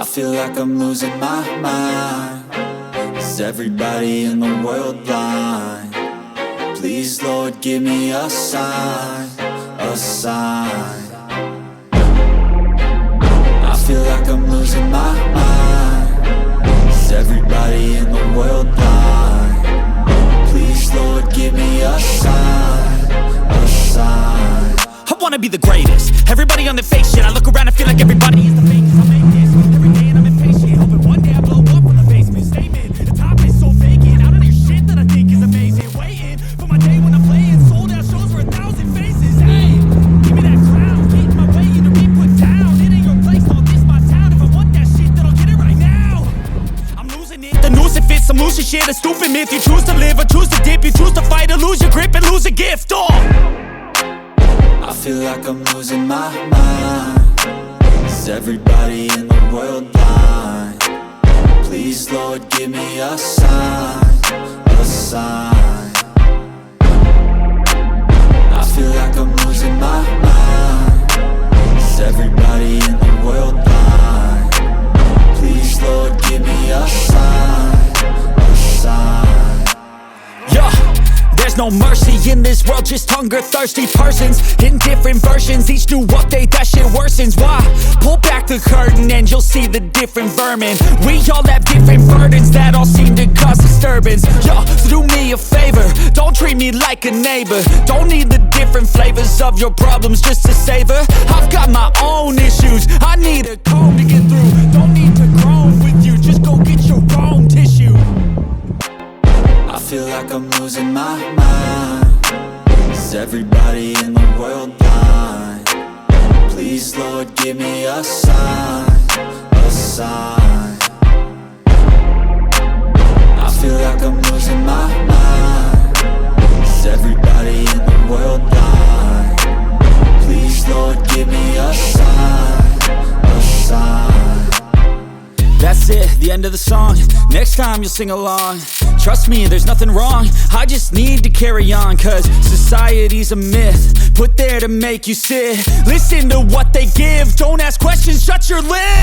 I feel like I'm losing my mind. Is everybody in the world blind? Please, Lord, give me a sign, a sign. I feel like I'm losing my mind. Is everybody in the world blind? Please, Lord, give me a sign, a sign. I wanna be the greatest. Everybody on the fake shit. I look around and feel like everybody is the fakest. I make this every day and I'm impatient, hoping one day I blow up from the basement. Statement, the top is so vacant. I don't hear shit that I think is amazing. Waiting for my day when I'm playing sold out shows for 1,000 faces. Hey, give me that crown, get in my way and to be put down. It ain't your place, no, this my town. If I want that shit, then I'll get it right now. I'm losing it. The noose it fits, some losing shit. A stupid myth. You choose to live or choose to dip. You choose to fight or lose your grip and lose a gift. I feel like I'm losing my mind. Is everybody in the world blind? Please, Lord, give me a sign, a sign. I feel like I'm losing my mind. Is everybody in the world blind? Please, Lord, give me a sign, a sign. Yeah. There's no mercy in this world, just hunger-thirsty persons in different versions. Each new update, that shit worsens. Why? Pull back the curtain and you'll see the different vermin. We all have different burdens that all seem to cause disturbance. Yo, so do me a favor, don't treat me like a neighbor. Don't need the different flavors of your problems just to savor. I've got my own issues, I need a comb to get through. Don't need to groan with you, just go get your own tissue. I feel like I'm losing my mind. Is everybody in the world blind? Please, Lord, give me a sign, a sign. I feel like I'm losing my mind. Is everybody in the world blind? Please, Lord, give me a sign, a sign. That's it, the end of the song. Next time you'll sing along. Trust me, there's nothing wrong. I just need to carry on, cause society's a myth put there to make you sit. Listen to what they give, don't ask questions, shut your lid.